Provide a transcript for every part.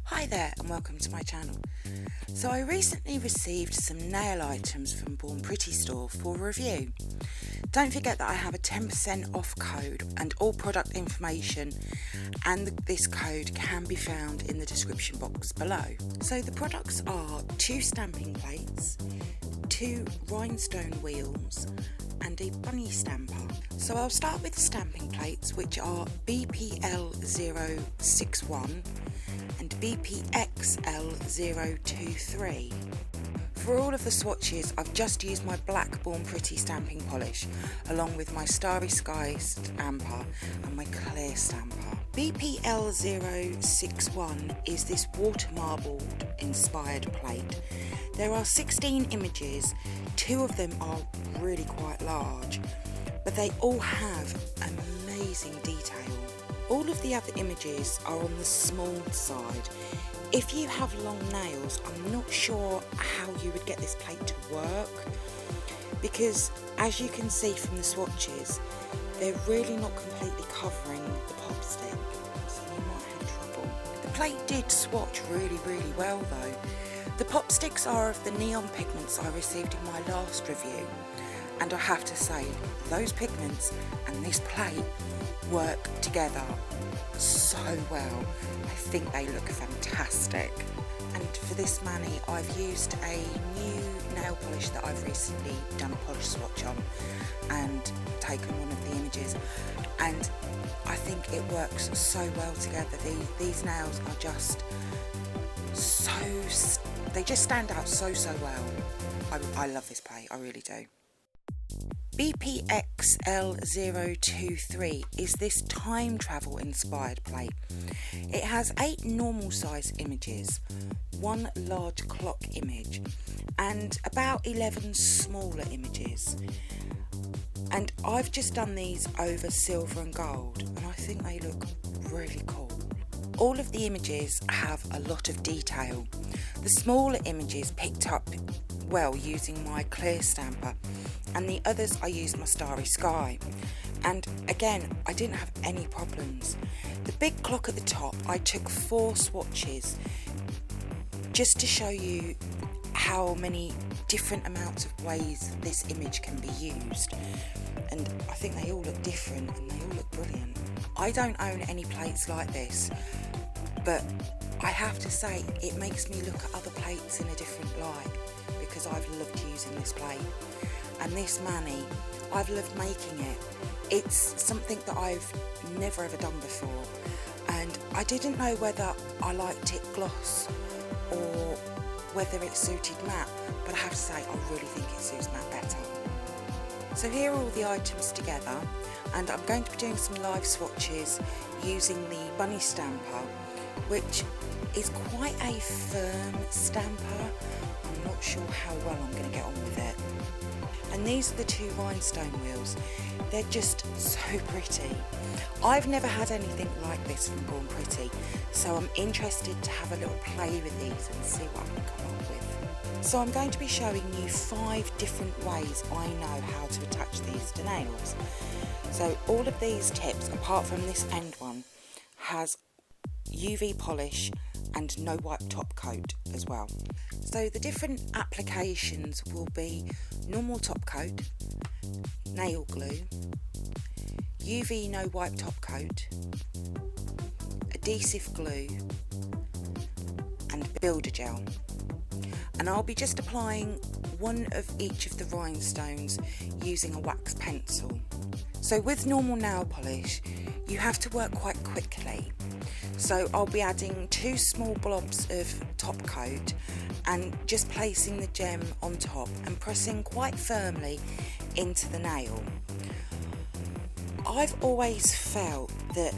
Hi there and welcome to my channel. So I recently received some nail items from Born Pretty store for review. Don't forget that I have a 10% off code and all product information and this code can be found in the description box below. So the products are 2 stamping plates, 2 rhinestone wheels and a bunny stamper. So I'll start with the stamping plates, which are BPL061 and BPXL023. For all of the swatches, I've just used my black Born Pretty stamping polish along with my Starry Sky stamper and my clear stamper. BPL061 is this water marbled inspired plate. There are 16 images, 2 of them are really quite large, but they all have amazing detail. All of the other images are on the small side. If you have long nails, I'm not sure how you would get this plate to work, because as you can see from the swatches, they're really not completely covering the pop stick, so you might have trouble. The plate did swatch really well though. The pop sticks are of the neon pigments I received in my last review, and I have to say, those pigments and this plate work together so well. I think they look fantastic. And for this mani, I've used a new nail polish that I've recently done a polish swatch on and taken one of the images, and I think it works so well together. These nails are just they just stand out so well. I love this plate, I really do. BPXL023 is this time travel inspired plate. It has 8 normal size images, 1 large clock image and about 11 smaller images. And I've just done these over silver and gold and I think they look really cool. All of the images have a lot of detail. The smaller images picked up well using my clear stamper, and the others I used my Starry Sky, and again I didn't have any problems. The big clock at the top, I took 4 swatches just to show you how many different amounts of ways this image can be used, and I think they all look different and they all look brilliant. I don't own any plates like this, but I have to say it makes me look at other plates in a different light, because I've loved using this plate. And this mani, I've loved making it. It's something that I've never ever done before, and I didn't know whether I liked it gloss or whether it suited matte, but I have to say I really think it suits matte better. So here are all the items together, and I'm going to be doing some live swatches using the bunny stamper, which is quite a firm stamper. I'm not sure how well I'm going to get on with it. And these are the 2 rhinestone wheels. They're just so pretty. I've never had anything like this from Born Pretty, so I'm interested to have a little play with these and see what I can come up with. So I'm going to be showing you 5 different ways I know how to attach these to nails. So all of these tips, apart from this end one, has UV polish and no wipe top coat as well. So the different applications will be normal top coat, nail glue, UV no wipe top coat, adhesive glue and builder gel. And I'll be just applying one of each of the rhinestones using a wax pencil. So with normal nail polish, you have to work quite quickly. So I'll be adding 2 small blobs of top coat and just placing the gem on top and pressing quite firmly into the nail. I've always felt that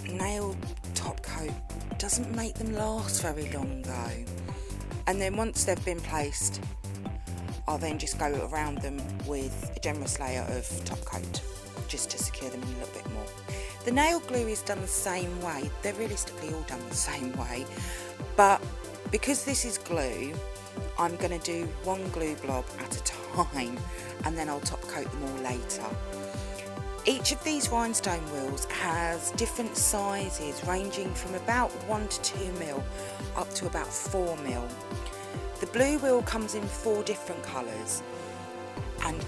nail top coat doesn't make them last very long though. And then once they've been placed, I'll then just go around them with a generous layer of top coat just to secure them in a little bit more. The nail glue is done the same way. They're realistically all done the same way, but because this is glue, I'm going to do 1 glue blob at a time and then I'll top coat them all later. Each of these rhinestone wheels has different sizes ranging from about 1 to 2 mil up to about 4 mil. The blue wheel comes in 4 different colours, and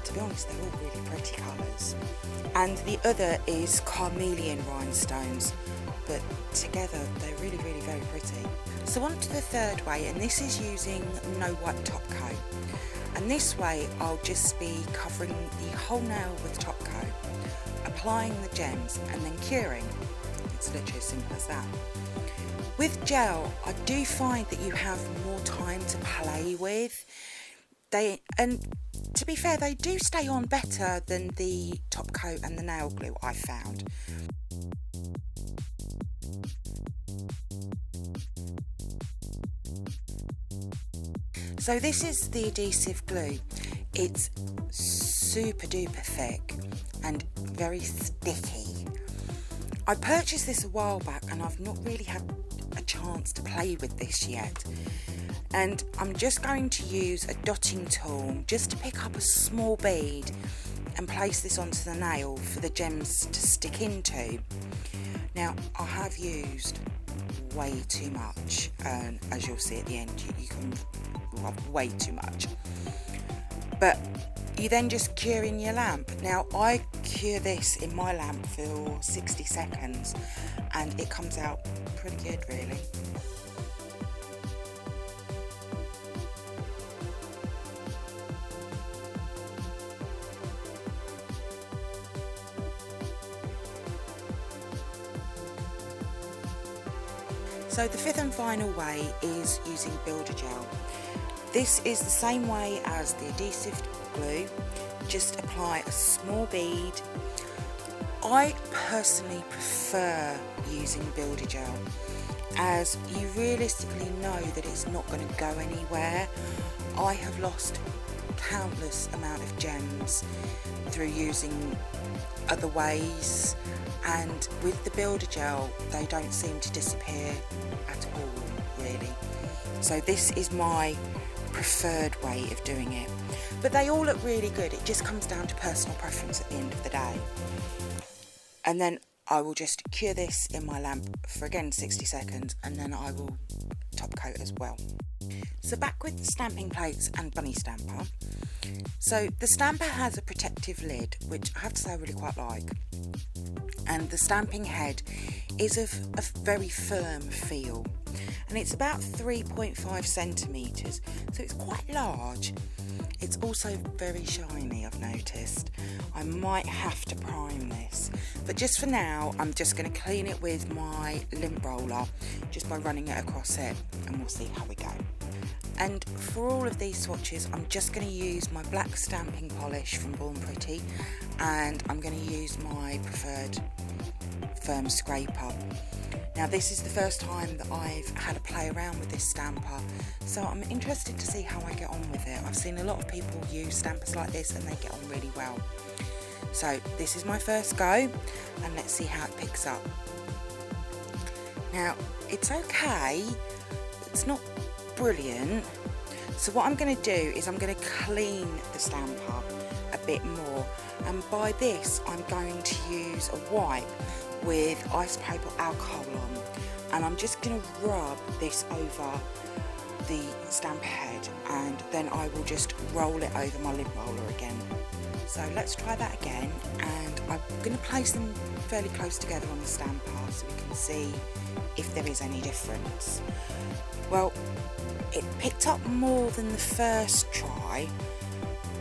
to be honest they're all really pretty colours. And the other is CHARMELEON rhinestones, but together they're really very pretty. So on to the third way, and this is using no white top coat. And this way I'll just be covering the whole nail with top coat, applying the gems and then curing. It's literally as simple as that. With gel, I do find that you have more time to play with. And to be fair, they do stay on better than the top coat and the nail glue, I found. So this is the adhesive glue. It's super duper thick and very sticky. I purchased this a while back and I've not really had a chance to play with this yet. And I'm just going to use a dotting tool just to pick up a small bead and place this onto the nail for the gems to stick into. Now, I have used way too much, and as you'll see at the end, you can have way too much. But you then just cure in your lamp. Now, I cure this in my lamp for 60 seconds and it comes out pretty good, really. So the fifth and final way is using builder gel. This is the same way as the adhesive glue, just apply a small bead. I personally prefer using builder gel as you realistically know that it's not going to go anywhere. I have lost countless amount of gems through using other ways, and with the builder gel they don't seem to disappear at all, really. So this is my preferred way of doing it, but they all look really good. It just comes down to personal preference at the end of the day. And then I will just cure this in my lamp for again 60 seconds and then I will top coat as well. So back with the stamping plates and bunny stamper. So the stamper has a protective lid, which I have to say I really quite like, and the stamping head is of a very firm feel, and it's about 3.5 centimetres, so it's quite large. It's also very shiny, I've noticed. I might have to prime this, but just for now I'm just going to clean it with my lint roller just by running it across it, and we'll see how we go. And for all of these swatches I'm just going to use my black stamping polish from Born Pretty, and I'm going to use my preferred firm scraper. Now this is the first time that I've had a play around with this stamper, so I'm interested to see how I get on with it. I've seen a lot of people use stampers like this and they get on really well. So this is my first go, and let's see how it picks up. Now it's okay, it's not brilliant, so what I'm going to do is I'm going to clean the stamper a bit more, and by this I'm going to use a wipe with isopropyl alcohol on, and I'm just going to rub this over the stamper head, and then I will just roll it over my lint roller again. So let's try that again, and I'm going to place them fairly close together on the stamper so we can see if there is any difference. Well, it picked up more than the first try.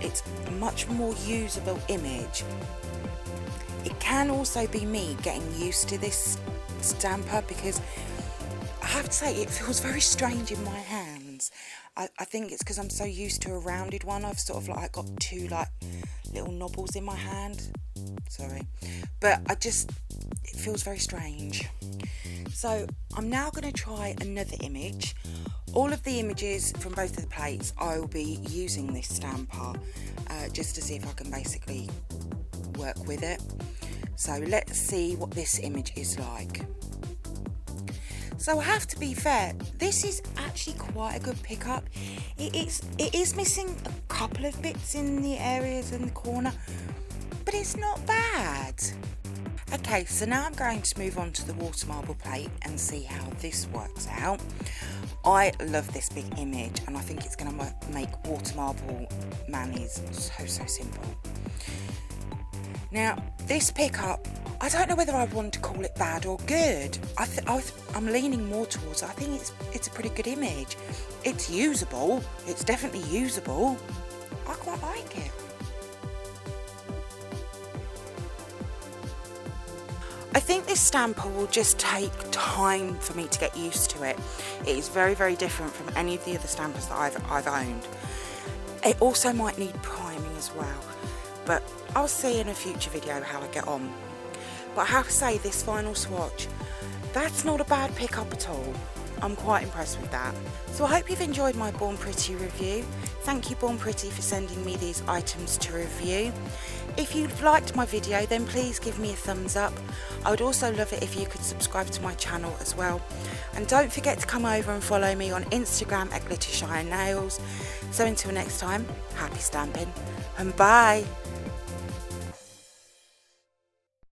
It's a much more usable image. It can also be me getting used to this stamper, because I have to say it feels very strange in my hands. I think it's because I'm so used to a rounded one. I've sort of like got two like little knobbles in my hand. Sorry, but it feels very strange. So I'm now going to try another image. All of the images from both of the plates I will be using this stamper just to see if I can basically work with it. So let's see what this image is like. So I have to be fair, this is actually quite a good pickup. It is missing a couple of bits in the areas in the corner, but it's not bad. Okay, so now I'm going to move on to the water marble plate and see how this works out. I love this big image and I think it's going to make water marble manis so simple. Now, this pickup, I don't know whether I want to call it bad or good. I'm leaning more towards, I think it's a pretty good image. It's usable, it's definitely usable. I quite like it. I think this stamper will just take time for me to get used to it. It is very different from any of the other stampers that I've owned. It also might need priming as well, but I'll see in a future video how I get on. But I have to say, this final swatch, that's not a bad pickup at all. I'm quite impressed with that. So I hope you've enjoyed my Born Pretty review. Thank you, Born Pretty, for sending me these items to review. If you've liked my video, then please give me a thumbs up. I would also love it if you could subscribe to my channel as well. And don't forget to come over and follow me on Instagram at GlitterShineNails. So until next time, happy stamping and bye!